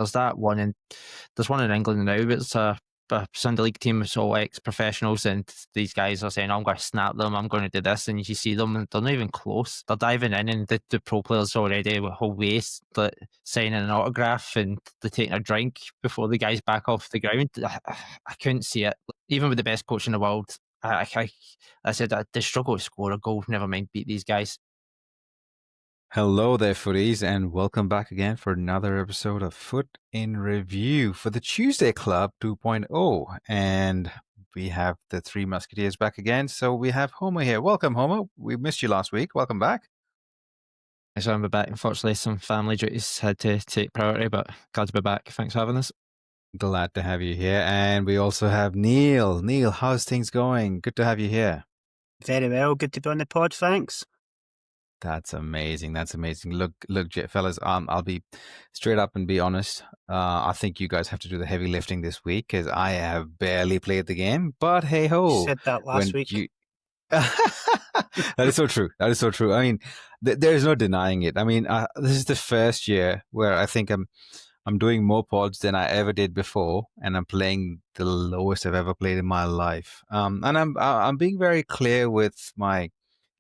There's that one in there's one in England now, but it's a Sunday League team. It's all ex-professionals, and these guys are saying, "I'm going to snap them. I'm going to do this," and you see them, and they're not even close. They're diving in, and the pro players already with whole waist, like, signing an autograph, and they're taking a drink before the guys back off the ground. I couldn't see it, even with the best coach in the world. I said that they struggle to score a goal. Never mind beat these guys. Hello there, footies, and welcome back again for another episode of Foot in Review for the Tuesday Club 2.0. And we have the Three Musketeers back again. So we have Homer here. Welcome, Homer. We missed you last week. Welcome back. So I'm back. Unfortunately, some family duties had to take priority, but glad to be back. Thanks for having us. Glad to have you here. And we also have Neil. Neil, how's things going? Good to have you here. Very well. Good to be on the pod. Thanks. That's amazing. That's amazing. Look, fellas. I'll be straight up and be honest. I think you guys have to do the heavy lifting this week because I have barely played the game. But hey ho, You said that last week. That is so true. That is so true. I mean, there is no denying it. I mean, this is the first year where I think I'm doing more pods than I ever did before, and I'm playing the lowest I've ever played in my life. And I'm being very clear with my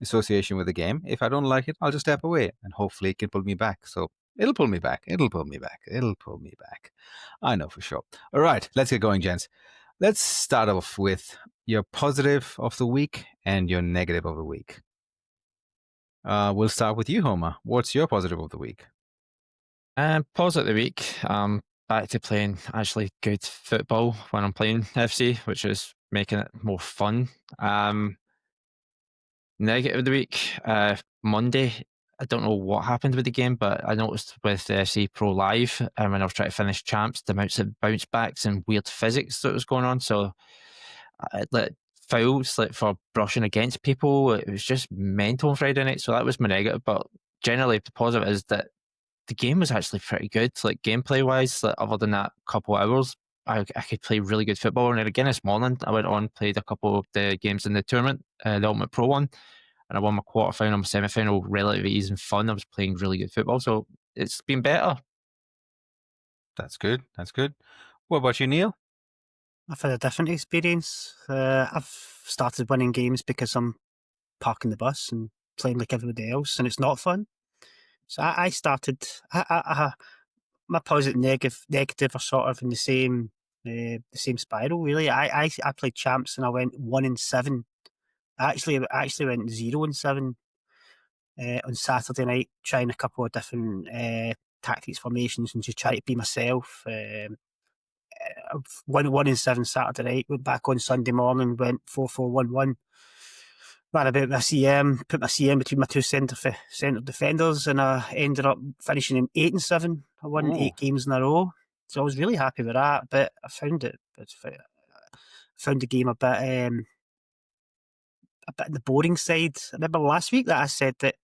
association with the game. If I don't like it, I'll just step away, and hopefully it can pull me back. So it'll pull me back. It'll pull me back. It'll pull me back. I know for sure. All right, let's get going, gents. Let's start off with your positive of the week and your negative of the week. We'll start with you, Homer. What's your positive of the week? Pause at the week. Back to playing actually good football when I'm playing FC, which is making it more fun. Negative of the week. Monday. I don't know what happened with the game, but I noticed with the FC Pro Live, when I was trying to finish champs, the amounts of bounce backs and weird physics that was going on. So, like fouls, like for brushing against people, it was just mental on Friday night. So that was my negative. But generally, the positive is that the game was actually pretty good. Like gameplay wise, like, other than that couple hours, I could play really good football. And then again this morning, I went on, played a couple of the games in the tournament, the Ultimate Pro one, and I won my quarter final, my semi final, relatively easy and fun. I was playing really good football, so it's been better. That's good. That's good. What about you, Neil? I've had a different experience. I've started winning games because I'm parking the bus and playing like everybody else, and it's not fun. So I started. My positive, negative are sort of in the same spiral. Really, I played champs and I went 1-7. I actually went 0-7 on Saturday night, trying a couple of different tactics, formations, and just try to be myself. Won 1-7 Saturday night. Went back on Sunday morning. Went 4-4-1-1. Ran about my CM. Put my CM between my two centre defenders, and I ended up finishing in 8-7. I won 8 games in a row, so I was really happy with that. But I found the game a bit on the boring side. I remember last week that I said that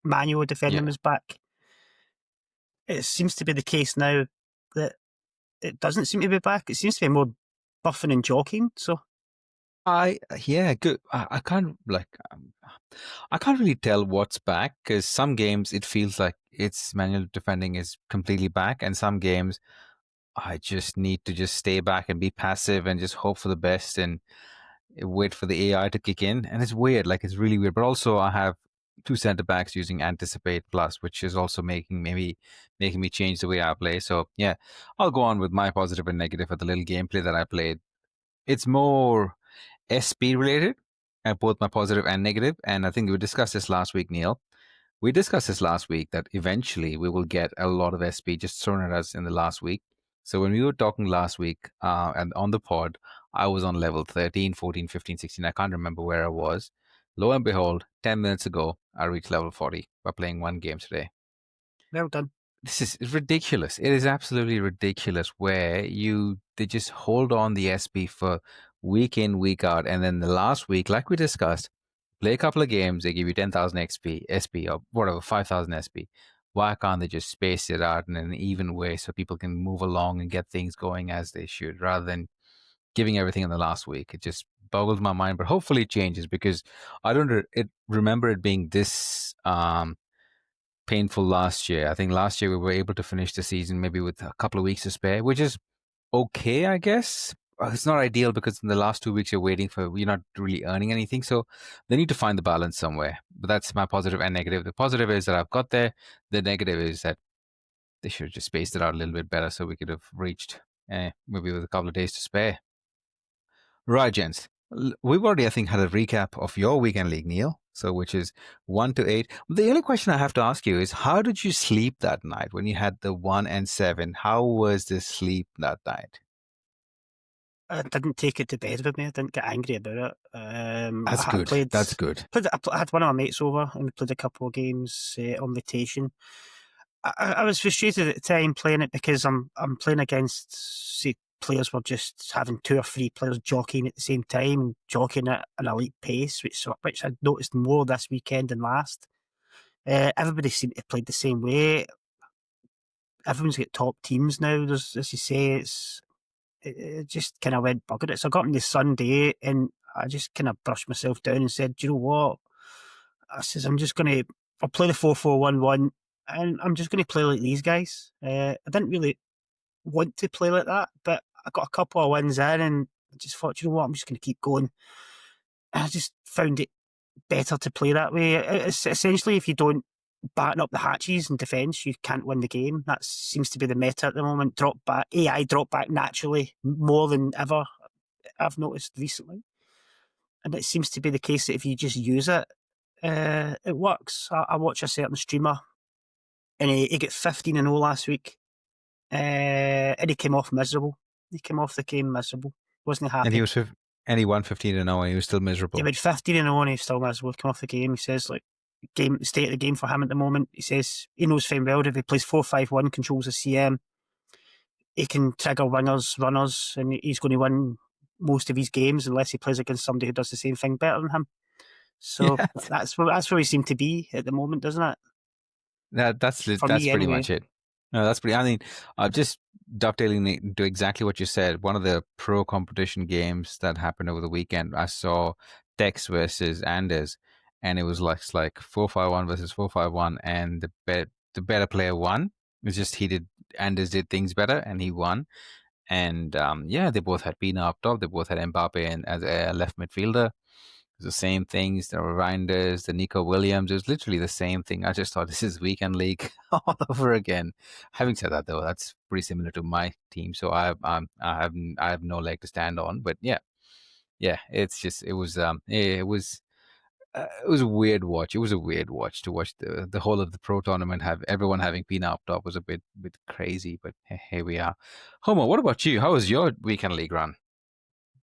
manual defending was back. It seems to be the case now that it doesn't seem to be back. It seems to be more buffing and jockeying. So, good. I can't I can't really tell what's back because some games it feels like its manual defending is completely back, and some games I just need to just stay back and be passive and just hope for the best and wait for the AI to kick in. And it's weird, like it's really weird. But also, I have two center backs using Anticipate Plus, which is also making me change the way I play. So yeah, I'll go on with my positive and negative for the little gameplay that I played. It's more SP related, both my positive and negative. And I think we discussed this last week, Neil. We discussed this last week that eventually we will get a lot of SP just thrown at us in the last week. So when we were talking last week and on the pod, I was on level 13, 14, 15, 16. I can't remember where I was. Lo and behold, 10 minutes ago, I reached level 40 by playing one game today. well done. This is ridiculous. It is absolutely ridiculous where they just hold on the SP for week in, week out. And then the last week, like we discussed, play a couple of games, they give you 10,000 SP or whatever, 5,000 SP. Why can't they just space it out in an even way so people can move along and get things going as they should rather than giving everything in the last week? It just boggles my mind, but hopefully it changes because I don't remember it being this painful last year. I think last year we were able to finish the season maybe with a couple of weeks to spare, which is okay, I guess. It's not ideal because in the last 2 weeks you're not really earning anything. So they need to find the balance somewhere. But that's my positive and negative. The positive is that I've got there. The negative is that they should have just spaced it out a little bit better so we could have reached maybe with a couple of days to spare. Right, gents. We've already, I think, had a recap of your weekend league, Neil. So, which is 1 to 8. The only question I have to ask you is, how did you sleep that night when you had the 1 and 7? How was the sleep that night? I didn't take it to bed with me. I didn't get angry about it. That's I good. played. That's good. I had one of my mates over and we played a couple of games on rotation. I was frustrated at the time playing it because I'm playing against, say, players were just having 2 or 3 players jockeying at the same time and jockeying at an elite pace, which I noticed more this weekend than last. Everybody seemed to have played the same way. Everyone's got top teams now. There's, as you say, it just kind of went buggered it. So I got on the Sunday and I just kind of brushed myself down and said, "Do you know what?" I says, I'll play the 4-4-1-1 and I'm just going to play like these guys. I didn't really want to play like that, but I got a couple of wins in and I just thought, you know what, I'm just going to keep going. And I just found it better to play that way. It's essentially, if you don't batten up the hatches in defence, you can't win the game. That seems to be the meta at the moment. AI drop back naturally more than ever, I've noticed recently. And it seems to be the case that if you just use it, it works. I watch a certain streamer and he got 15-0 last week. And he came off miserable. He came off the game miserable. Wasn't And happy. he won 15-0 and he was still miserable. He went 15-0 and he's still miserable. He came off the game. He says, like, state of the game for him at the moment. He says he knows fine well that if he plays 4-5-1, controls the CM, he can trigger wingers, runners, and he's going to win most of his games unless he plays against somebody who does the same thing better than him. So Yeah, that's where we seem to be at the moment, doesn't it? that's For that's me, pretty anyway. much it. No, that's pretty. I mean, just dovetailing into exactly what you said. One of the pro competition games that happened over the weekend, I saw Dex versus Anders, and it was like 4-5-1 versus 4-5-1, and the better player won. It's just Anders did things better, and he won. And yeah, they both had Pina up top. They both had Mbappe and as a left midfielder. The same things, the Reinders, the Nico Williams. It was literally the same thing. I just thought this is weekend league all over again. Having said that, though, that's pretty similar to my team, so I have no leg to stand on. But yeah, it's just it was a weird watch. It was a weird watch to watch the whole of the pro tournament have everyone having been up top was a bit crazy. But here we are. Homo, what about you? How was your weekend league run?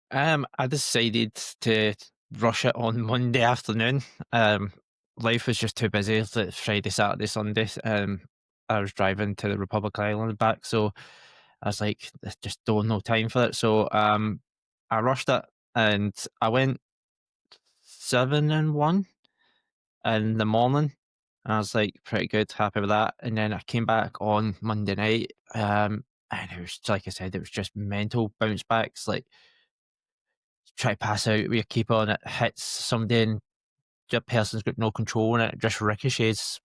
I decided to rush it on Monday afternoon. Life was just too busy. Like Friday, Saturday, Sunday. I was driving to the Republic Island and back, so I was like, "I just don't no time for it." So I rushed it, and I went 7-1 in the morning. I was like pretty good, happy with that. And then I came back on Monday night, and it was like I said, it was just mental bounce backs. Like try to pass out with your keeper and it hits somebody and the person's got no control and it just ricochets.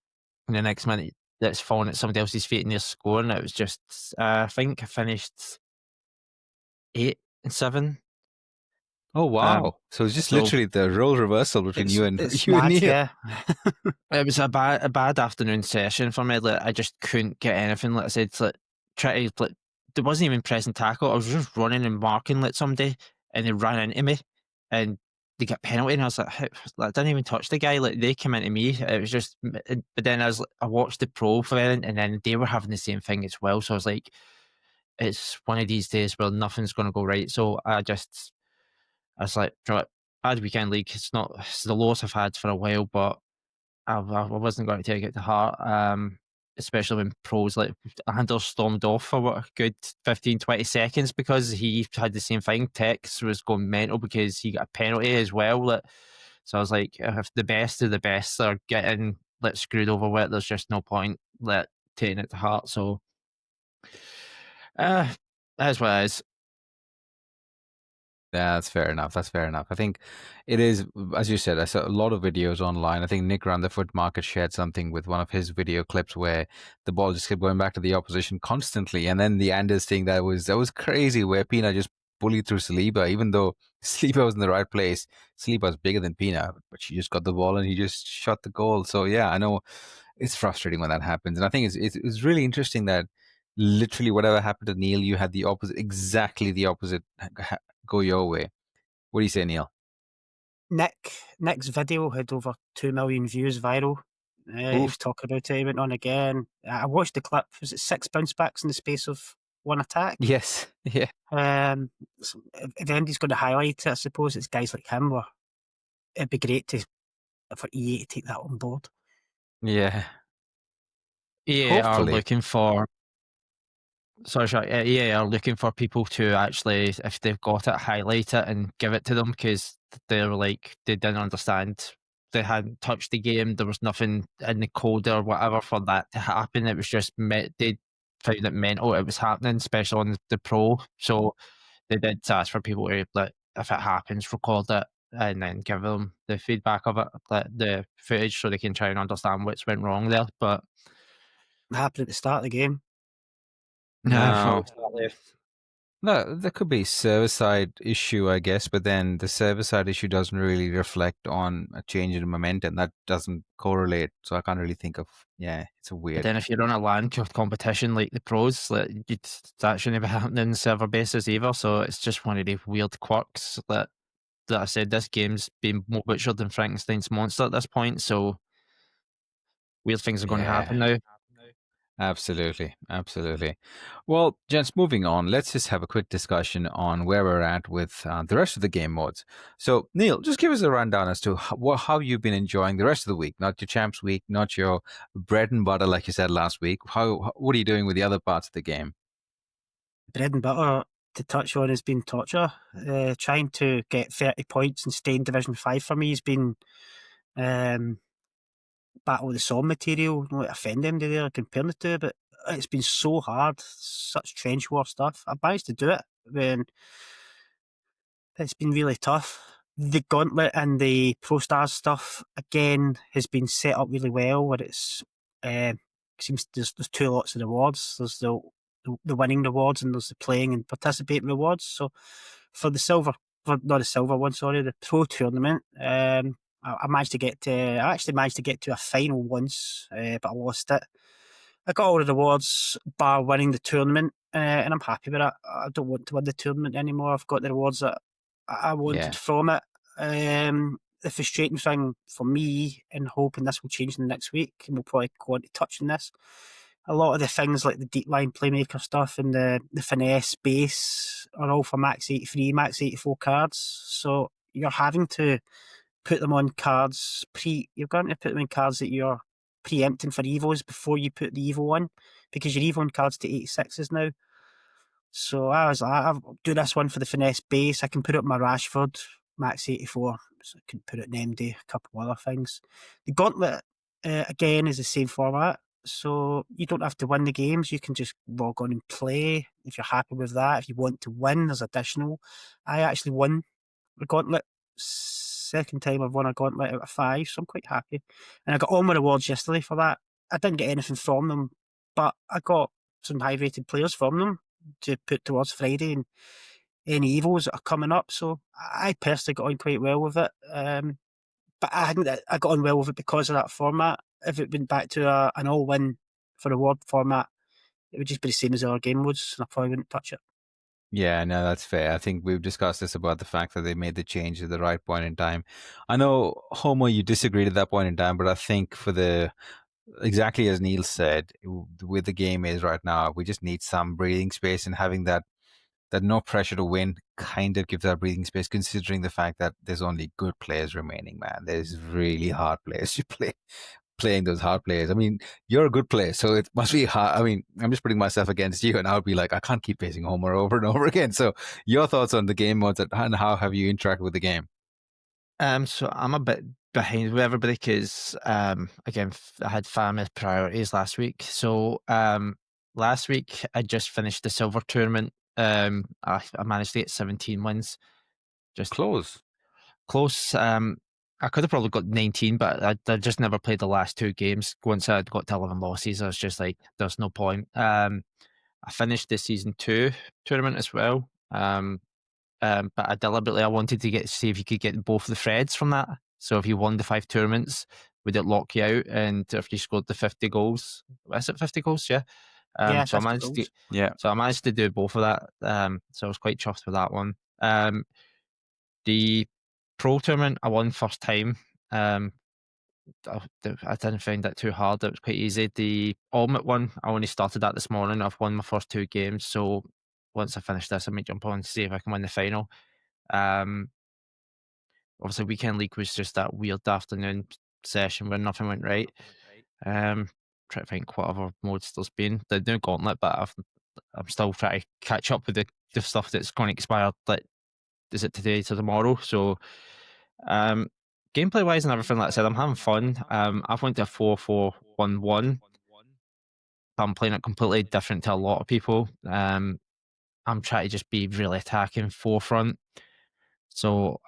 And the next minute it's falling at somebody else's feet and they're scoring. It was just, I think I finished 8-7. Oh Um, wow! So it's just so literally the role reversal between you and It's you and mad, Neil. yeah. it was a bad afternoon session for me. Like I just couldn't get anything. Like I said, like try to like there wasn't even pressing tackle. I was just running and marking like somebody, and they ran into me, and they got penalty. And I was like, I didn't even touch the guy. Like they came into me. It was just. But then I watched the pro for it, and then they were having the same thing as well. So I was like, it's one of these days where nothing's going to go right. So I was like, right, bad weekend league. It's the lowest I've had for a while, but I wasn't going to take it to heart, especially when pros like Anders stormed off for what a good 15, 20 seconds because he had the same thing. Tex was going mental because he got a penalty as well. So I was like, if the best of the best are getting screwed over with, there's just no point taking it to heart. So that's what it is. Yeah, that's fair enough. That's fair enough. I think it is, as you said, I saw a lot of videos online. I think Nick Rutherford Market shared something with one of his video clips where the ball just kept going back to the opposition constantly. And then the Anders thing that was crazy where Pina just bullied through Saliba, even though Saliba was in the right place. Saliba was bigger than Pina, but she just got the ball and he just shot the goal. So yeah, I know it's frustrating when that happens. And I think it's really interesting that literally whatever happened to Neil, you had the opposite, exactly the opposite go your way. What do you say, Neil? Nick's video had over 2 million views viral. He Oof. was talking about it. He went on again. I watched the clip. Was it 6 bounce backs in the space of one attack? Yes. Yeah. So if anybody's going to highlight it, I suppose it's guys like him. Where it'd be great for EA to take that on board. Yeah. EA are Hopefully. looking for sorry, EA are looking for people to actually, if they've got it, highlight it and give it to them because they're like they didn't understand. They hadn't touched the game. There was nothing in the code or whatever for that to happen. It was just they found it mental. It was happening, especially on the pro. So they did ask for people to like if it happens, record it and then give them the feedback of it, like the footage, so they can try and understand what's went wrong there. But It happened at the start of the game. no, well, No. exactly. No, there could be server side issue, I guess, but then the server side issue doesn't really reflect on a change in momentum. That doesn't correlate. So I can't really think of, yeah, it's a But weird. then if you're on a LAN competition like the pros, like that shouldn't be happening on server basis either. So it's just one of the weird quirks that I said. This game's been more butchered than Frankenstein's monster at this point. So weird things are going to Yeah. happen now. Absolutely, absolutely. Well, gents, moving on, let's just have a quick discussion on where we're at with the rest of the game modes. So, Neil, just give us a rundown as to how you've been enjoying the rest of the week, not your champs week, not your bread and butter, like you said last week. What are you doing with the other parts of the game? Bread and butter to touch on has been torture. Trying to get 30 points and stay in Division 5 for me has been um, battle of the saw material. Not to offend anybody there comparing the two, but it's been so hard. Such trench war stuff. I managed to do it when it's been really tough. The gauntlet and the Pro Stars stuff again has been set up really well. Where it's seems there's two lots of rewards. There's the winning rewards and there's the playing and participating rewards. So for the silver, for not the silver one, sorry, the Pro tournament, I managed to get to. I actually managed to get to a final once, but I lost it. I got all the rewards bar winning the tournament, and I'm happy with that. I don't want to win the tournament anymore. I've got the rewards that I wanted Yeah, from it. The frustrating thing for me, and hoping this will change in the next week, and we'll probably go on to touch on this. A lot of the things like the deep line playmaker stuff and the finesse base are all for max 83, max 84 cards. So you're having to put them on cards you're going to put them in cards that you're preempting for evos before you put the evo on, because you're evoing cards to 86s now. So I was like, I'll do this one for the finesse base. I can put up my Rashford max 84. So I can put it in MD, a couple other things. The gauntlet again is the same format. So you don't have to win the games. You can just log on and play if you're happy with that. If you want to win, there's additional. I actually won the gauntlet. Second time I've won a gauntlet out of 5, so I'm quite happy. And I got all my rewards yesterday for that. I didn't get anything from them, but I got some high rated players from them to put towards Friday and any evils that are coming up. So I personally got on quite well with it. But I got on well with it because of that format. If it went back to an all win for reward format, it would just be the same as our game modes, and I probably wouldn't touch it. yeah, no, that's fair. I think we've discussed this about the fact that they made the change at the right point in time. I know, Homer, you disagreed at that point in time, but I think for the exactly as Neil said, the way the game is right now, we just need some breathing space, and having that no pressure to win kind of gives that breathing space, considering the fact that there's only good players remaining, man. There's really hard players to play. Playing those hard players. I mean, you're a good player, so it must be hard. I mean, I'm just putting myself against you, and I would be like, I can't keep facing Homer over and over again. So, your thoughts on the game modes and how have you interacted with the game? So I'm a bit behind with everybody because again I had family priorities last week. So last week I just finished the silver tournament. I managed to get 17 wins. Just Close. close. I could have probably got 19, but I just never played the last two games. Once I got to 11 losses, I was just like, there's no point. I finished the season 2 tournament as well. But I deliberately I wanted to see if you could get both the threads from that. So if you won the 5 tournaments, would it lock you out? And if you scored the 50 goals, is it 50 goals? Yeah. Yeah, So I 50 managed to goals. Yeah. so I managed to do both of that. So I was quite chuffed with that one. The pro tournament I won first time. Um, I didn't find that too hard. It was quite easy. The Ultimate one, I only started that this morning. I've won my first 2 games. So once I finish this, I might jump on and see if I can win the final. Um, Obviously, Weekend League was just that weird afternoon session where nothing went right. Try to think what other modes there's been. The new Gauntlet, but I'm still trying to catch up with the stuff that's going to expire. Like, is it today to tomorrow? So, um, gameplay wise and everything, like I said, I'm having fun. I've went to 4-4-1-1. I'm playing it completely different to a lot of people. I'm trying to just be really attacking forefront. So,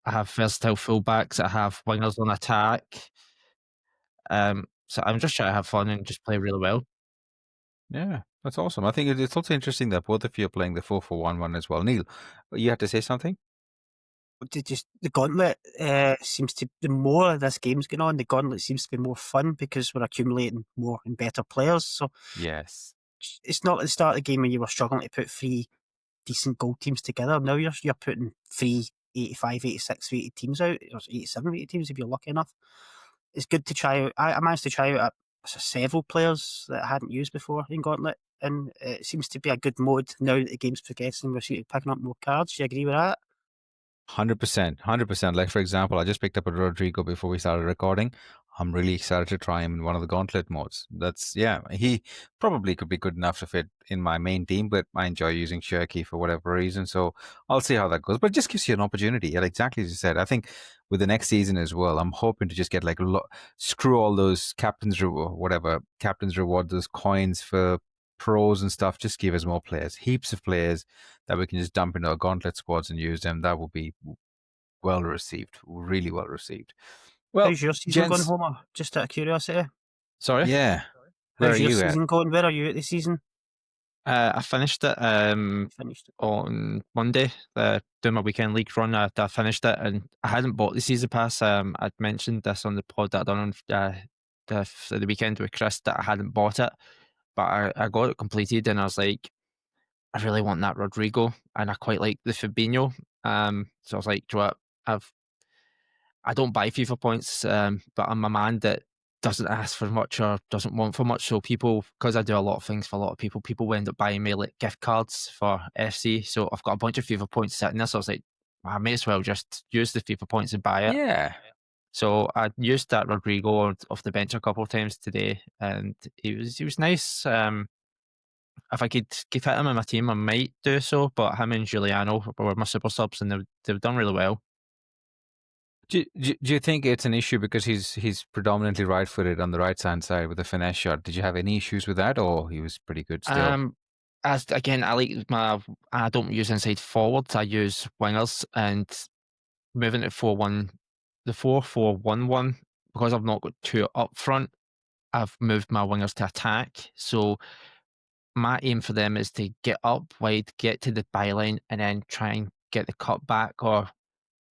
I have versatile fullbacks. I have wingers on attack. So I'm just trying to have fun and just play really well. Yeah. That's awesome. I think it's also interesting that both of you are playing the 4-4-1-1 as well. Neil, you had to say something? Just the gauntlet seems to, the more this game's going on, the gauntlet seems to be more fun because we're accumulating more and better players. So Yes. it's not at the start of the game when you were struggling to put 3 decent goal teams together. Now you're putting 3 85, 86 rated teams out, or 87 rated teams if you're lucky enough. It's good to try out. I managed to try out several players that I hadn't used before in Gauntlet, and it seems to be a good mode now that the game's progressing. We're picking up more cards. Do you agree with that? 100%. 100%. Like, for example, I just picked up a Rodrigo before we started recording. I'm really excited to try him in one of the gauntlet modes. Yeah, he probably could be good enough to fit in my main team, but I enjoy using Shirky for whatever reason. So I'll see how that goes. But it just gives you an opportunity. And exactly as you said, I think with the next season as well, I'm hoping to just get like screw all those captain's reward, those coins for pros and stuff. Just give us more players, heaps of players that we can just dump into our gauntlet squads and use them. That will be well received, really well received. Well, How's your season going, gents, Homer? Just out of curiosity. Sorry? yeah, where are How's your you at? season going? Where are you at this season? I finished it Finished it. on Monday, doing my weekend league run. I finished it and I hadn't bought the season pass. I'd mentioned this on the pod that I done on the weekend with Chris that I hadn't bought it, but I got it completed and I was like, I really want that Rodrigo and I quite like the Fabinho. So I was like, do you know what? I don't buy FIFA points, but I'm a man that doesn't ask for much or doesn't want for much. So people, because I do a lot of things for a lot of people, people will end up buying me like gift cards for FC. So I've got a bunch of FIFA points sitting there. So I was like, I may as well just use the FIFA points and buy it. Yeah, So I used that Rodrigo off the bench a couple of times today, and he was nice. If I could fit him in my team, I might do so. But him and Giuliano were my super subs, and they've done really well. do you think it's an issue because he's predominantly right-footed on the right-hand side with a finesse shot? Did you have any issues with that, or he was pretty good still? As again, I don't use inside forwards. I use wingers and moving to 4-1, the 4-4-1-1 because I've not got 2 up front. I've moved my wingers to attack. So my aim for them is to get up wide, get to the byline, and then try and get the cut back or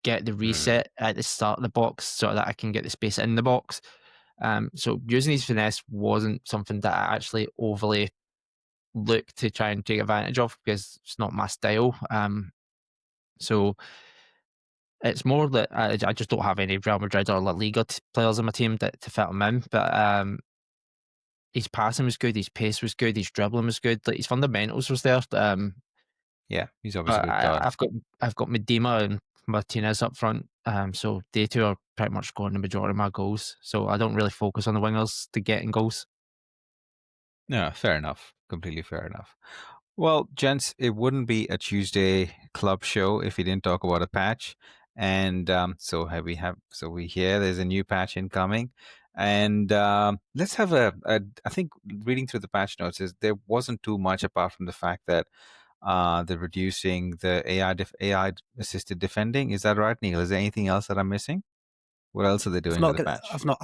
get the reset at the start of the box so that I can get the space in the box. So using his finesse wasn't something that I actually overly look to try and take advantage of because it's not my style. So it's more that I just don't have any Real Madrid or La Liga players on my team to fit him in. But his passing was good, his pace was good, his dribbling was good, like his fundamentals was there. Yeah, he's obviously a But good guy. I've got Medina and Martinez up front. So they two are pretty much scoring the majority of my goals. So I don't really focus on the wingers to getting goals. Yeah, fair enough. Completely fair enough. Well, gents, it wouldn't be a Tuesday club show if we didn't talk about a patch. And so we hear there's a new patch incoming. And let's have I think reading through the patch notes is there wasn't too much apart from the fact that They're reducing the AI assisted defending. Is that right, Neil? Is there anything else that I'm missing? What else are they I've doing with not the got. patch? I've not.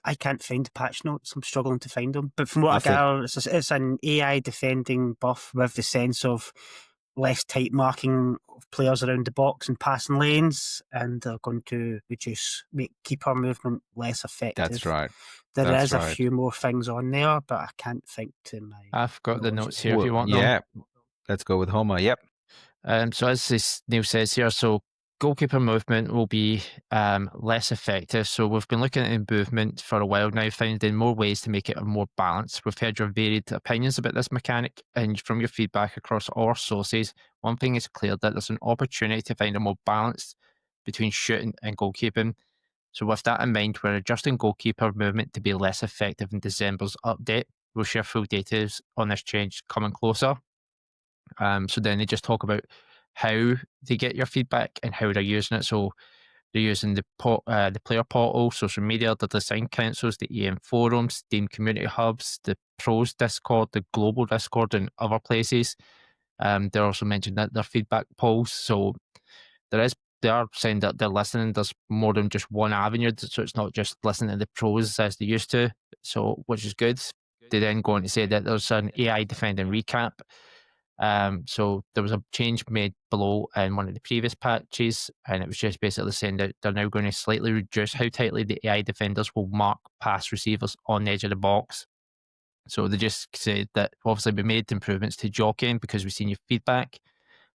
I can't find the patch notes. I'm struggling to find them. But from what I I think gather, it's an AI defending buff with the sense of less tight marking of players around the box and passing lanes, and they're going to make keeper movement less that's effective. right. There That's is a right. few more things on there, but I can't think to my I've got the knowledge at notes the here if moment. you Well, want them. yeah. Let's go with Homer. Yep. So as this Neil says here, so goalkeeper movement will be less effective. So we've been looking at movement for a while now, finding more ways to make it more balanced. We've heard your varied opinions about this mechanic, and from your feedback across all our sources, one thing is clear that there's an opportunity to find a more balance between shooting and goalkeeping. So with that in mind, we're adjusting goalkeeper movement to be less effective in December's update. We'll share full details on this change coming closer. So then they just talk about how they get your feedback and how they're using it. So they're using the player portal, social media, the design councils, the EM forums, Steam community hubs, the pros Discord, the global Discord, and other places. They also mentioned that their feedback polls. So they are saying that they're listening. There's more than just one avenue, so it's not just listening to the pros as they used to. So which is good. They then go on to say that there's an AI defending recap. So there was a change made below in one of the previous patches, and it was just basically saying that they're now going to slightly reduce how tightly the AI defenders will mark pass receivers on the edge of the box. So they just said that obviously we made improvements to jockeying because we've seen your feedback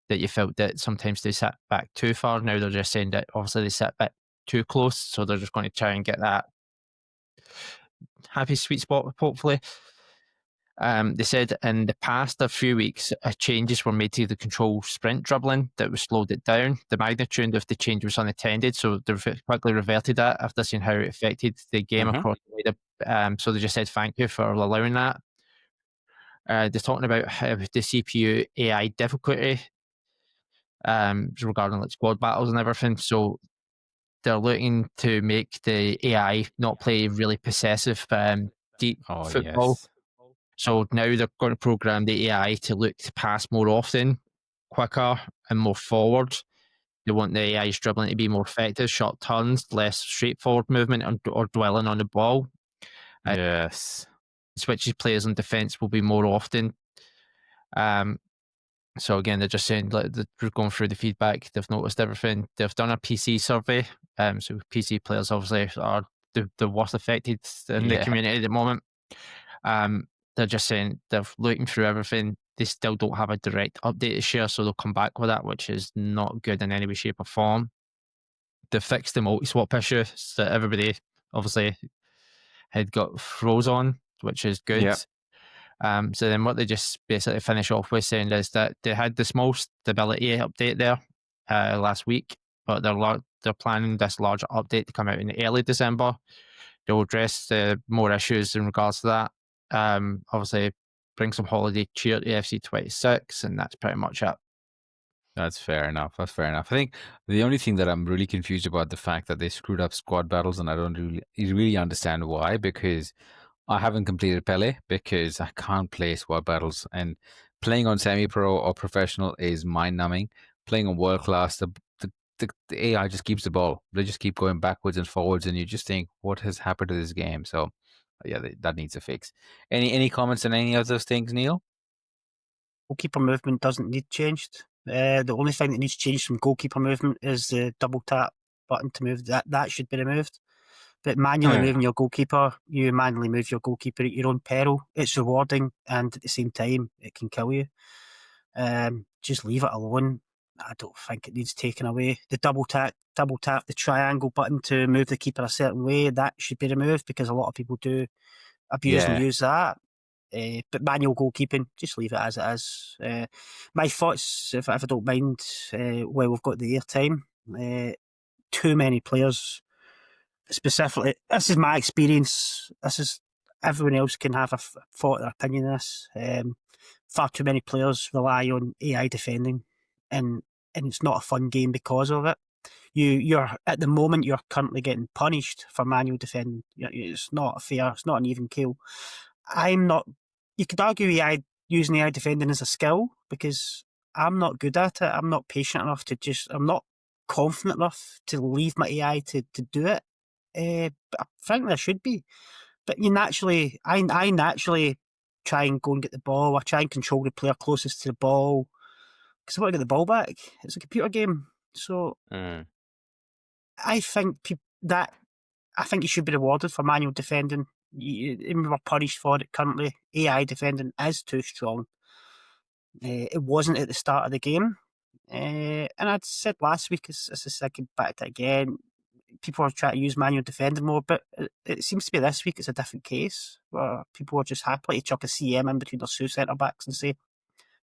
that you felt that sometimes they sat back too far. Now they're just saying that obviously they sat back too close, so they're just going to try and get that happy sweet spot, hopefully. They said in the past a few weeks, changes were made to the control sprint dribbling that was slowed it down. The magnitude of the change was unattended, so they quickly reverted that after seeing how it affected the game Mm-hmm. across the wider. So they just said thank you for allowing that. They're talking about how the CPU AI difficulty regarding like squad battles and everything. So they're looking to make the AI not play really possessive, deep Oh, football. yes. So now they're going to program the AI to look to pass more often, quicker, and more forward. They want the AI's dribbling to be more effective, short turns, less straightforward movement, or dwelling on the ball. Uh, Yes. switches players in defence will be more often. Um, so again, they're just saying like they're going through the feedback. They've noticed everything. They've done a PC survey. So PC players obviously are the worst affected in the Yeah. community at the moment. Um, they're just saying they're looking through everything. They still don't have a direct update to share, so they'll come back with that, which is not good in any way, shape, or form. They fixed the multi-swap issue that everybody obviously had got froze on, which is good. Yeah. So then what they just basically finish off with saying is that they had the small stability update there last week, but they're planning this larger update to come out in early December. They'll address more issues in regards to that. Obviously, bring some holiday cheer to FC26, and that's pretty much it. That's fair enough. That's fair enough. I think the only thing that I'm really confused about the fact that they screwed up squad battles, and I don't really understand why. Because I haven't completed Pele because I can't play squad battles, and playing on semi-pro or professional is mind-numbing. Playing on world class, the AI just keeps the ball. They just keep going backwards and forwards, and you just think, what has happened to this game? So, yeah, that needs a fix. Any comments on any of those things, Neil? Goalkeeper movement doesn't need changed. The only thing that needs changed from goalkeeper movement is the double tap button to move. That should be removed. But manually moving your goalkeeper, you manually move your goalkeeper at your own peril. It's rewarding, and at the same time, it can kill you. Just leave it alone. I don't think it needs taken away. The double tap the triangle button to move the keeper a certain way, that should be removed because a lot of people do abuse and Yeah, use that. But manual goalkeeping, just leave it as it is. My thoughts, if I don't mind, while we've got the airtime, too many players. Specifically, this is my experience. This is everyone else can have a thought or opinion on this. Far too many players rely on AI defending, and it's not a fun game because of it. You're at the moment you're currently getting punished for manual defending. It's not fair. It's not an even kill. I'm not. You could argue AI using AI defending as a skill because I'm not good at it. I'm not patient enough I'm not confident enough to leave my AI to do it. But frankly, I should be. But I naturally try and go and get the ball. I try and control the player closest to the ball because I want to get the ball back. It's a computer game, so I think I think you should be rewarded for manual defending. We're punished for it currently. AI defending is too strong. It wasn't at the start of the game. And I'd said last week, as I said, back to it again, people are trying to use manual defending more, but it seems to be this week it's a different case where people are just happy to chuck a CM in between their two centre backs and say,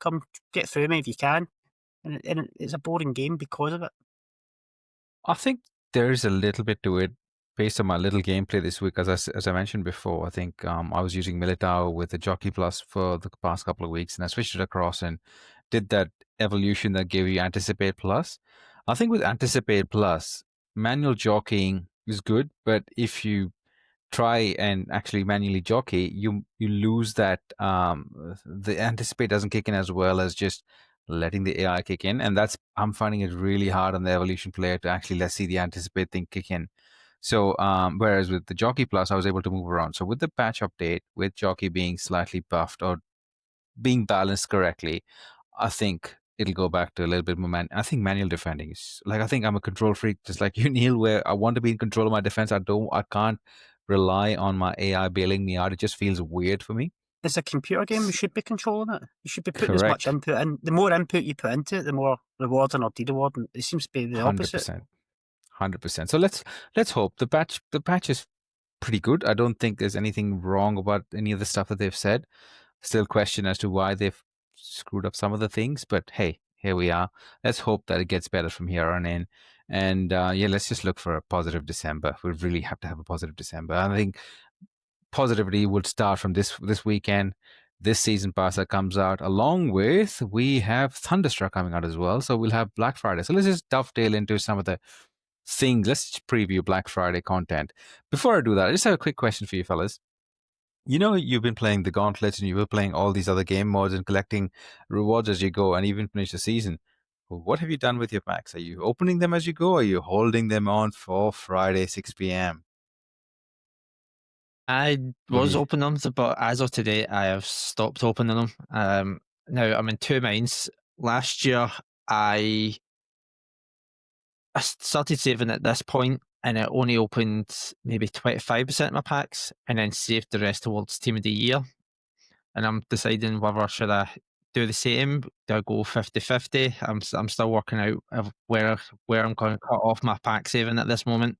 come get through me if you can. And it's a boring game because of it. I think there's a little bit to it based on my little gameplay this week. As I mentioned before, I think I was using Militao with the Jockey Plus for the past couple of weeks, and I switched it across and did that evolution that gave you Anticipate Plus. I think with Anticipate Plus, manual jockeying is good, but if you try and actually manually jockey, you lose that. The Anticipate doesn't kick in as well as just letting the AI kick in, and I'm finding it really hard on the evolution player to actually let's see the Anticipate thing kick in. So whereas with the Jockey Plus, I was able to move around. So with the patch update, with Jockey being slightly buffed or being balanced correctly, I think it'll go back to a little bit more I think manual defending is like, I think I'm a control freak, just like you, Neil, where I want to be in control of my defense. I can't rely on my AI bailing me out. It just feels weird for me. It's a computer game. You should be controlling it. You should be putting as much Correct. input in. The more input you put into it, the more rewarding or de-rewarding. It seems to be the opposite. 100%. So let's hope the patch is pretty good. I don't think there's anything wrong about any of the stuff that they've said. Still question as to why they've screwed up some of the things, but hey, here we are. Let's hope that it gets better from here on in. And yeah, let's just look for a positive December. We really have to have a positive December. I think positivity would start from this weekend. This season pass that comes out, along with we have Thunderstruck coming out as well. So we'll have Black Friday. So let's just dovetail into some of the things. Let's just preview Black Friday content. Before I do that, I just have a quick question for you fellas. You know, you've been playing the Gauntlets and you were playing all these other game modes and collecting rewards as you go and even finish the season. What have you done with your packs? Are you opening them as you go? Or are you holding them on for Friday, 6 p.m.? I What do was you? opening them, but as of today, I have stopped opening them. Now I'm in two minds. Last year, I started saving at this point, and it only opened maybe 25% of my packs, and then saved the rest towards Team of the Year. And I'm deciding whether should I do the same. Do I go 50-50? I'm still working out of where I'm going to cut off my pack saving at this moment.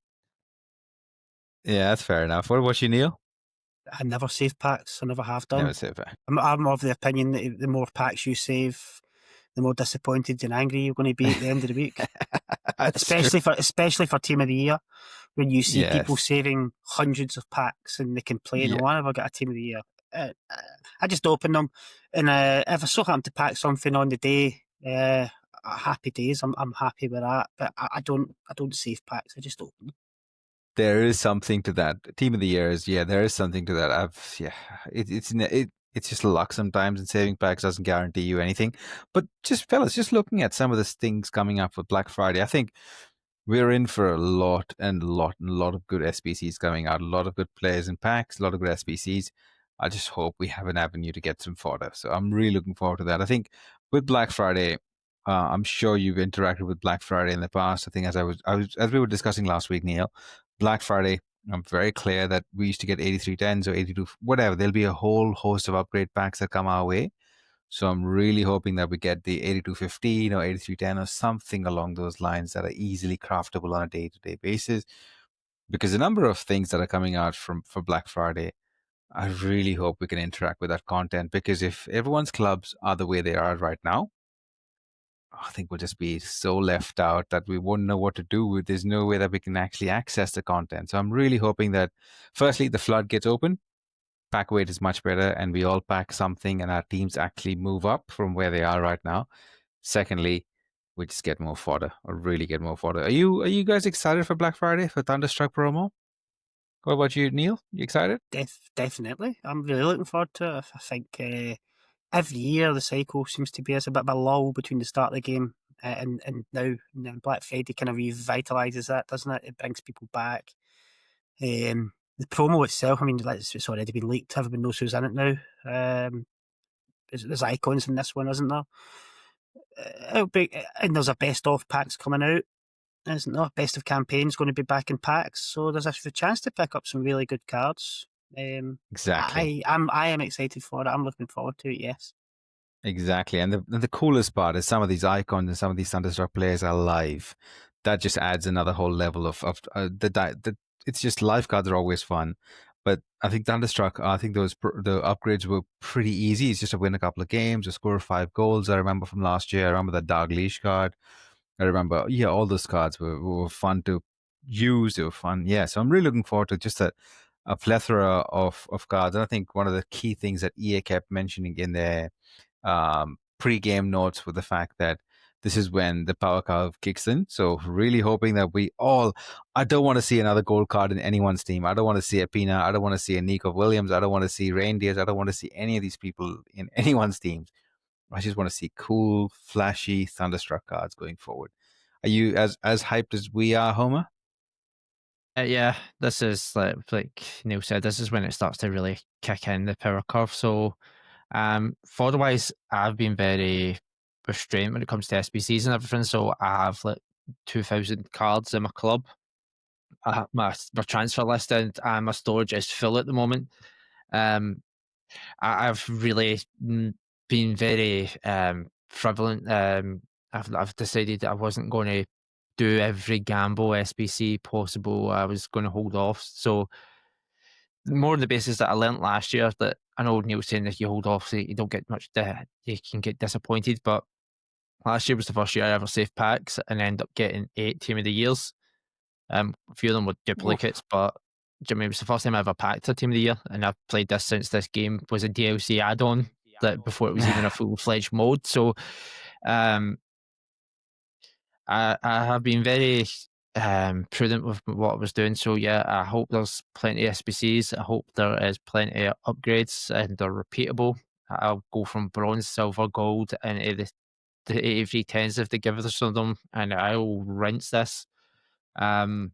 Yeah, that's fair enough. What about you, Neil? I never save packs. I never have done. Never save that. I'm of the opinion that the more packs you save, the more disappointed and angry you're going to be at the end of the week. especially for Team of the Year, when you see people saving hundreds of packs and they complain, "Oh, I never got a Team of the Year." I just open them, and if I so happen to pack something on the day, happy days. I'm happy with that, but I don't save packs. I just open them. There is something to that. Team of the Year is, there is something to that. It's just luck sometimes, and saving packs doesn't guarantee you anything. But just fellas, just looking at some of the things coming up for Black Friday, I think we're in for a lot of good SBCs coming out. A lot of good players in packs, a lot of good SBCs. I just hope we have an avenue to get some fodder. So I'm really looking forward to that. I think with Black Friday, I'm sure you've interacted with Black Friday in the past. I think as we were discussing last week, Neil, Black Friday, I'm very clear that we used to get 8310s or 82, whatever. There'll be a whole host of upgrade packs that come our way. So I'm really hoping that we get the 8215 or 8310 or something along those lines that are easily craftable on a day-to-day basis. Because the number of things that are coming out for Black Friday, I really hope we can interact with that content, because if everyone's clubs are the way they are right now, I think we'll just be so left out that we won't know what to do. There's no way that we can actually access the content. So I'm really hoping that, firstly, the flood gets open, pack weight is much better, and we all pack something and our teams actually move up from where they are right now. Secondly, we just get more fodder, or really get more fodder. Are you guys excited for Black Friday, for Thunderstruck promo? What about you, Neil? You excited? Definitely. I'm really looking forward to it. I think every year the cycle seems to be it's a bit of a lull between the start of the game and now. And then Black Friday kind of revitalises that, doesn't it? It brings people back. The promo itself, I mean, it's already been leaked. Everyone knows who's in it now. There's icons in this one, isn't there? And there's a best of packs coming out, isn't there? Best of campaigns going to be back in packs, so there's a chance to pick up some really good cards. Exactly. I am excited for it. I'm looking forward to it. Yes. Exactly. And the coolest part is some of these icons and some of these Thunderstruck players are live. That just adds another whole level of the it's just live cards are always fun. But I think Thunderstruck, I think the upgrades were pretty easy. It's just to win a couple of games, or score 5 goals. I remember from last year. I remember that Dark Leash card. I remember, yeah, all those cards were fun to use. They were fun. Yeah. So I'm really looking forward to just a plethora of cards. And I think one of the key things that EA kept mentioning in their pre-game notes with the fact that this is when the power curve kicks in. So really hoping that I don't want to see another gold card in anyone's team. I don't want to see a Pina. I don't want to see a Nico Williams. I don't want to see Reindeers. I don't want to see any of these people in anyone's teams. I just want to see cool, flashy Thunderstruck cards going forward. Are you as hyped as we are, Homer? Yeah, this is like Neil said, this is when it starts to really kick in the power curve. So fodder wise, I've been very restrained when it comes to SBCs and everything. So I have like 2,000 cards in my club. My transfer list and my storage is full at the moment. Um, I've really been very prevalent. I've decided that I wasn't going to do every gamble SBC possible. I was going to hold off. So more on the basis that I learnt last year that I know Neil was saying that you hold off, so you don't get much. You can get disappointed, but last year was the first year I ever saved packs and end up getting 8 Team of the Years. A few of them were duplicates, Oof. but Jimmy, it was the first time I ever packed a Team of the Year, and I've played this since this game was a DLC add-on that before it was even a full-fledged mode. So, um, I have been very prudent with what I was doing. So yeah, I hope there's plenty of SBCs. I hope there is plenty of upgrades and they're repeatable. I'll go from bronze, silver, gold, and the 8310s if they give us some of them, and I'll rinse this. Um,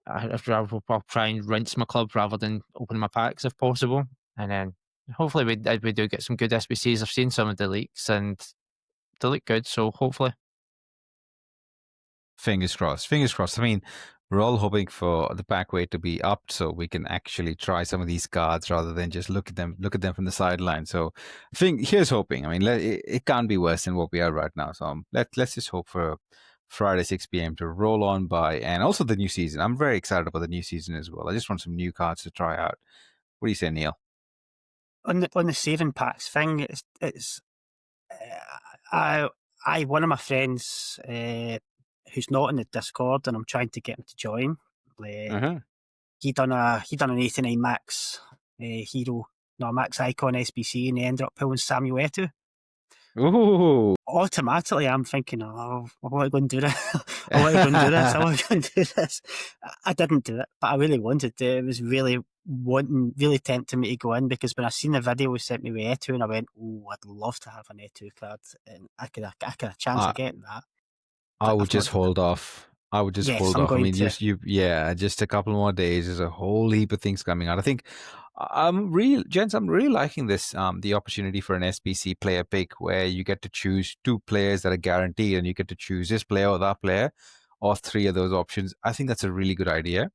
I'll try and rinse my club rather than open my packs if possible, and then hopefully we do get some good SBCs. I've seen some of the leaks and they look good, so hopefully. Fingers crossed. Fingers crossed. I mean, we're all hoping for the pack weight to be upped so we can actually try some of these cards rather than just look at them from the sideline. So, here's hoping. I mean, it can't be worse than what we are right now. So let's just hope for Friday 6 p.m. to roll on by, and also the new season. I'm very excited about the new season as well. I just want some new cards to try out. What do you say, Neil? On the saving packs thing, it's I one of my friends who's not in the Discord, and I'm trying to get him to join. Uh-huh. He done an 89 max hero, no max icon SBC, and he ended up pulling Samuel Eto'o. Ooh. Automatically, I'm thinking, oh, I want to go and do this. I want to go and do this. I want to go and do this. I didn't do it, but I really wanted to. It was really tempting me to go in because when I seen the video he sent me with Eto'o, and I went, oh, I'd love to have an Eto'o card, and I could have a chance I of getting that. I But would I've not just done it. hold off. I would just Yes, hold I'm off. I going mean, to. yeah, just a couple more days. There's a whole heap of things coming out. I think gents, I'm really liking this. The opportunity for an SBC player pick where you get to choose 2 players that are guaranteed, and you get to choose this player or that player, or 3 of those options. I think that's a really good idea.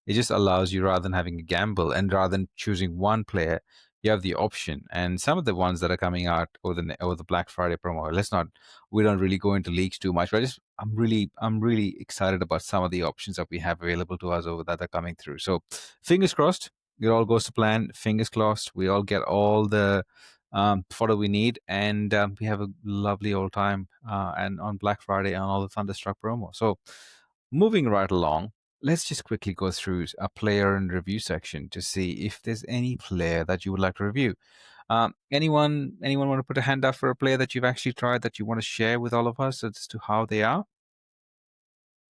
It just allows you, rather than having a gamble and rather than choosing one player, you have the option. And some of the ones that are coming out over the Black Friday promo, we don't really go into leaks too much. But I'm really excited about some of the options that we have available to us over that are coming through. So fingers crossed, it all goes to plan. Fingers crossed, we all get all the fodder we need, and we have a lovely old time and on Black Friday and all the Thunderstruck promo. So moving right along, let's just quickly go through a player and review section to see if there's any player that you would like to review. Anyone want to put a hand up for a player that you've actually tried that you want to share with all of us as to how they are?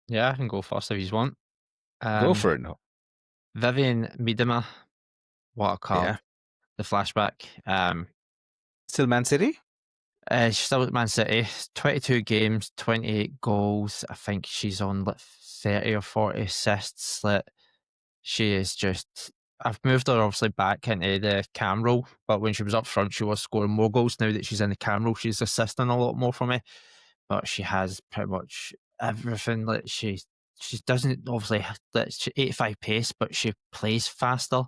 Yeah, I can go first if you want. Go Um, for it. No. Vivian Miedema, what a card. Yeah. The flashback. Still Man City? She's still at Man City. 22 games, 28 goals. I think she's on like 30 or 40 assists. Like, she is just. I've moved her obviously back into the cam role, but when she was up front, she was scoring more goals. Now that she's in the cam role, she's assisting a lot more for me. But she has pretty much everything. Like, she doesn't obviously like, 85 pace, but she plays faster.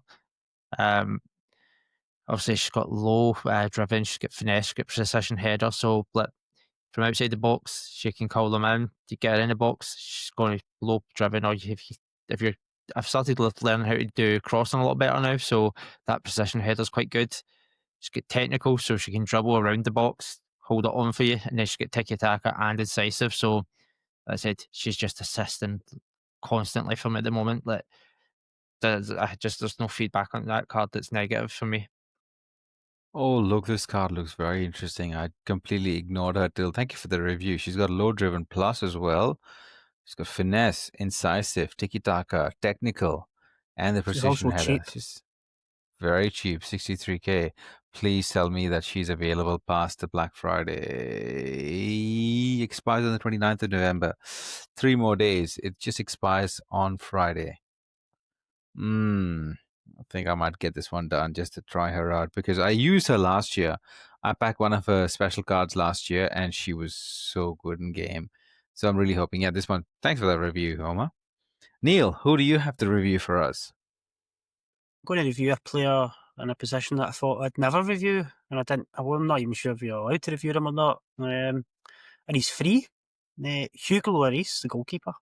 Um, Obviously, she's got low driven, she's got finesse, she's got precision header. So, like, from outside the box, she can call them in to get her in the box. She's going to low driven, or if you're, I've started learning how to do crossing a lot better now. So that precision header's quite good. She's got technical, so she can dribble around the box, hold it on for you, and then she's got tiki taka and incisive. So, like I said, she's just assisting constantly for me at the moment. Like, there's no feedback on that card that's negative for me. Oh, look, this card looks very interesting. I completely ignored her till. Thank you for the review. She's got low driven plus as well. She's got finesse, incisive, tiki taka, technical, and the She's precision also header. cheap. She's very cheap, 63K. Please tell me that she's available past the Black Friday. Expires on the 29th of November. 3 more days. It just expires on Friday. I think I might get this one done just to try her out because I used her last year. I packed one of her special cards last year and she was so good in game. So I'm really hoping, yeah, this one. Thanks for that review, Homer. Neil, who do you have to review for us? I'm going to review a player in a position that I thought I'd never review, and I didn't. I'm not even sure if you're allowed to review him or not. And he's free. Hugo Lloris, the goalkeeper.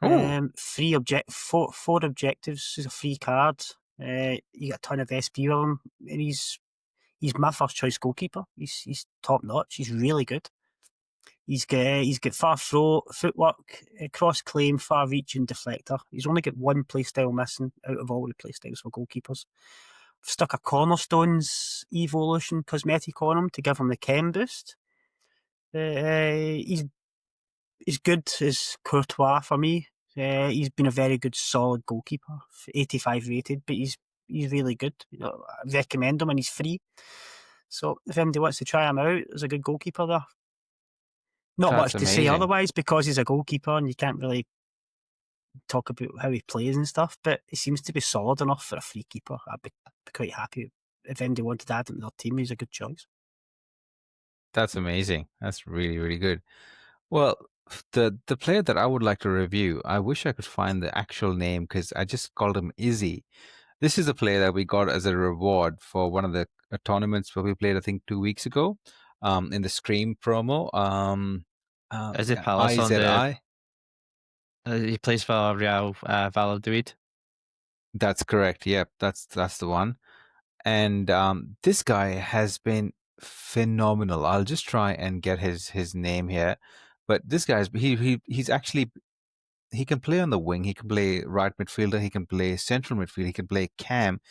Oh, Four objectives is a free card. You get a ton of SP with him, and he's my first choice goalkeeper. He's top notch. He's really good. He's got far throw, footwork, cross claim, far reach, and deflector. He's only got one playstyle missing out of all the playstyles for goalkeepers. I've stuck a Cornerstones Evolution cosmetic on him to give him the chem boost. He's good as Courtois for me. He's been a very good, solid goalkeeper. 85 rated, but he's really good. I recommend him, and he's free. So if anybody wants to try him out, there's a good goalkeeper there. Not that's much to say amazing. otherwise because he's a goalkeeper and you can't really talk about how he plays and stuff, but he seems to be solid enough for a free keeper. I'd be quite happy if anybody wanted to add him to their team. He's a good choice. That's amazing. That's really, really good. Well, the player that I would like to review, I wish I could find the actual name because I just called him Izzy. This is a player that we got as a reward for one of the tournaments where we played, I think, 2 weeks ago, in the Scream promo. Is it Palace on the? IZI. He plays for Real Valladolid. That's correct. Yep, that's the one. And this guy has been phenomenal. I'll just try and get his name here, but this guy's he's actually he can play on the wing. He can play right midfielder. He can play central midfield. He can play cam.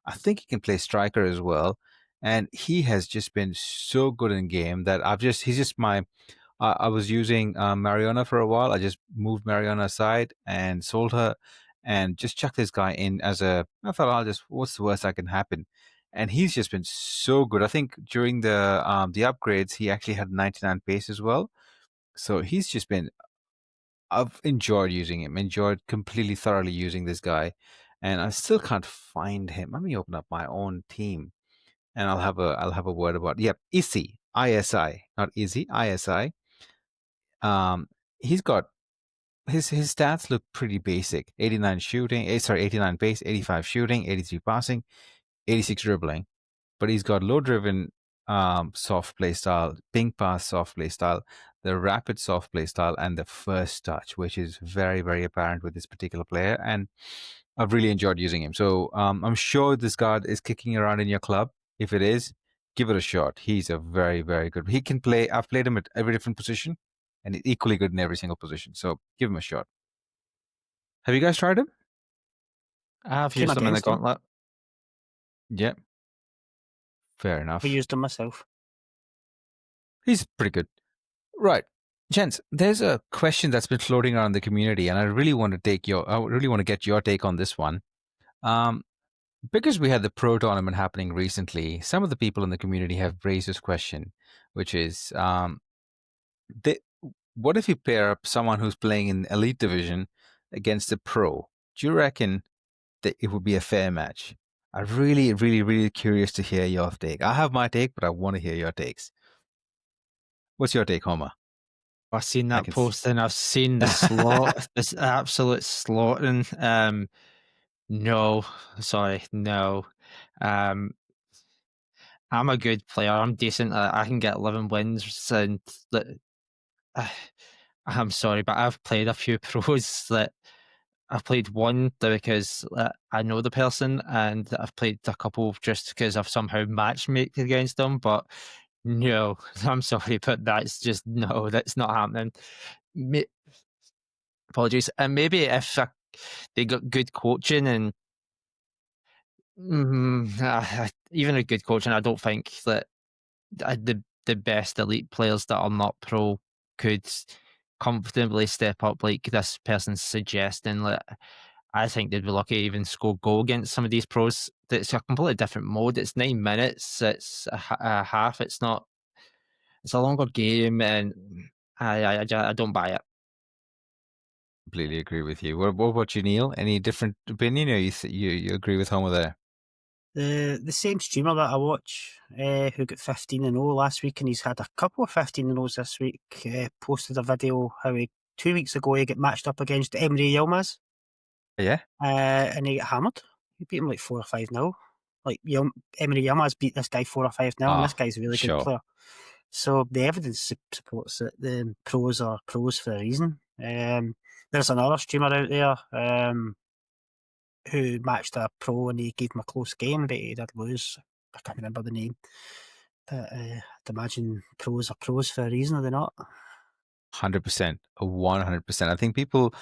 I think he can play striker as well. And he has just been so good in game that he's just my. I was using Mariona for a while. I just moved Mariona aside and sold her, and just chucked this guy in as a. I thought what's the worst that can happen, and he's just been so good. I think during the upgrades, he actually had 99 pace as well. So he's just been. I've enjoyed using him. Enjoyed completely thoroughly using this guy, and I still can't find him. Let me open up my own team, and I'll have a word about. Yep, Isi, ISI, not Izzy, ISI. He's got his stats look pretty basic. 89 shooting, 89 pace, 85 shooting, 83 passing, 86 dribbling. But he's got low driven soft play style, ping pass soft play style, the rapid soft play style, and the first touch, which is very, very apparent with this particular player. And I've really enjoyed using him. So I'm sure this card is kicking around in your club. If it is, give it a shot. He's a very, very good. He can play. I've played him at every different position, and he's equally good in every single position. So give him a shot. Have you guys tried him? I've Came used them in the against him. gauntlet. Yeah. Fair enough. I used him myself. He's pretty good. Right. Gents, there's a question that's been floating around the community, and I really want to get your take on this one. because we had the pro tournament happening recently, some of the people in the community have raised this question, which is, they, what if you pair up someone who's playing in elite division against a pro? Do you reckon that it would be a fair match? I'm really, really, really curious to hear your take. I have my take, but I want to hear your takes. What's your take, Homer? I've seen I that can. post and I've seen the slot, this absolute slaughtering. No, sorry, no. Um, I'm a good player. I'm decent. I can get 11 wins, and uh, I'm sorry, but I've played a few pros that I've played one because I know the person, and I've played a couple just because I've somehow matchmaked against them. But no, I'm sorry, but that's just no, that's not happening. Ma- Apologies, and maybe if they got good coaching and even a good coaching, I don't think that the best elite players that are not pro could comfortably step up like this person's suggesting. Like, I think they'd be lucky to even score goal against some of these pros. It's a completely different mode. It's 9 minutes. It's a half. It's not. It's a longer game, and I don't buy it. Completely agree with you. What about you, Neil? Any different opinion, or you agree with Homer there? The same streamer that I watch, who got 15-0 last week, and he's had a couple of 15-0s this week, posted a video how 2 weeks ago he got matched up against Emre Yilmaz, Yeah. and he got hammered. He beat him like 4 or 5-0. Like Emre Yilmaz beat this guy 4 or 5-0, and this Ah, guy's a really good sure. player. So the evidence supports that the pros are pros for a reason. There's another streamer out there who matched a pro and he gave him a close game, but he did lose. I can't remember the name. But I'd imagine pros are pros for a reason, are they not? 100%, 100%. I think people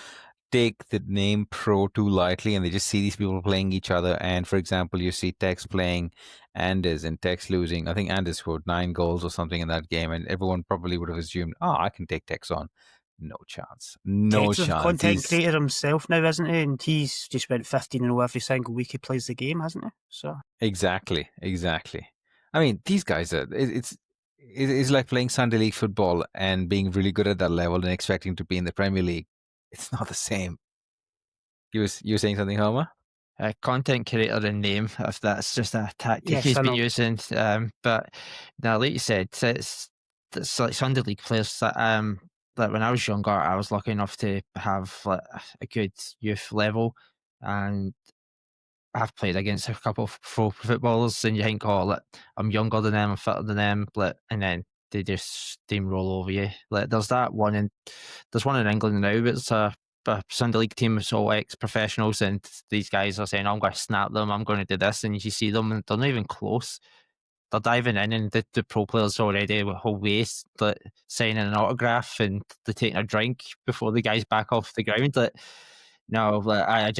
take the name pro too lightly and they just see these people playing each other. And for example, you see Tex playing Anders and Tex losing. I think Anders scored 9 goals or something in that game, and everyone probably would have assumed, oh, I can take Tex on. No chance. No Texas a chance. content He's creator himself now, isn't he? And he's just went 15-0 every single week he plays the game, hasn't he? So exactly, exactly. I mean, these guys are. It's like playing Sunday League football and being really good at that level and expecting to be in the Premier League. It's not the same. You were saying something, Homer? Content creator in name, if that's just a tactic yes, he's I been know. using. But now, like you said, it's like Sunday League players that when I was younger, I was lucky enough to have like a good youth level, and I've played against a couple of pro footballers, and you think, oh, like, I'm younger than them, I'm fitter than them, like, and then they just steamroll over you. Like, there's one in England now, but it's a Sunday League team. It's all ex-professionals, and these guys are saying, I'm going to snap them, I'm going to do this, and you see them, and they're not even close. They're diving in, and the pro players already with whole waist, like, signing an autograph, and they're taking a drink before the guys back off the ground. Like, no, like, I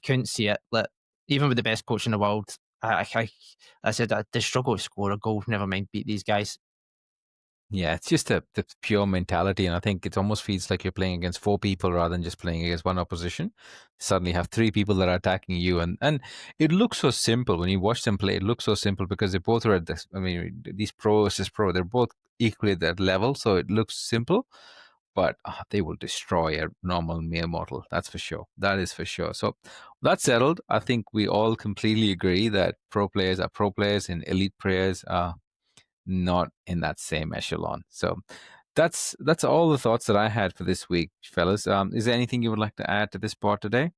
couldn't see it. Like, even with the best coach in the world, I said that they struggle to score a goal. Never mind beat these guys. Yeah, it's just the pure mentality, and I think it almost feels like you're playing against 4 people rather than just playing against one opposition. Suddenly, have 3 people that are attacking you, and it looks so simple when you watch them play. It looks so simple because they both are at this. I mean, these pro versus pro, they're both equally at that level, so it looks simple, but they will destroy a normal mere mortal. That's for sure. That is for sure. So that's settled. I think we all completely agree that pro players are pro players and elite players are not in that same echelon. So that's all the thoughts that I had for this week, fellas. Is there anything you would like to add to this part today?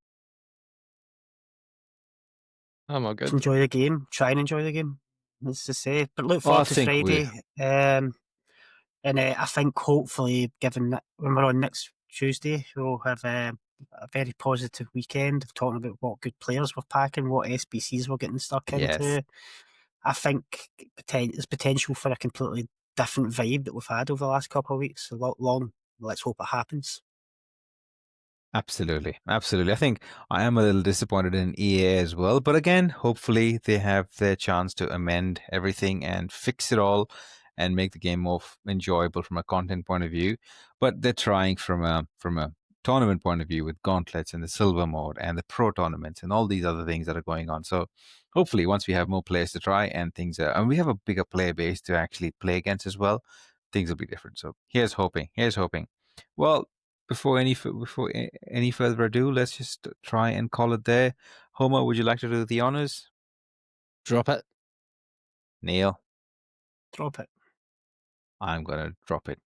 I'm all Just good. enjoy the game. Try and enjoy the game. That's to say. But look Well, I forward to think we Friday. And I think hopefully, given that when we're on next Tuesday, we'll have a very positive weekend of talking about what good players we're packing, what SBCs we're getting stuck yes. into. I think there's potential for a completely different vibe that we've had over the last couple of weeks. A lot long. Let's hope it happens. Absolutely. Absolutely. I think I am a little disappointed in EA as well. But again, hopefully they have their chance to amend everything and fix it all and make the game more enjoyable from a content point of view. But they're trying from a tournament point of view with gauntlets and the silver mode and the pro tournaments and all these other things that are going on. So hopefully once we have more players to try and things and we have a bigger player base to actually play against as well, things will be different. So here's hoping. Well, before any further ado, let's just try and call it there. Homer, would you like to do the honors? Drop it. Neil? Drop it. I'm going to drop it.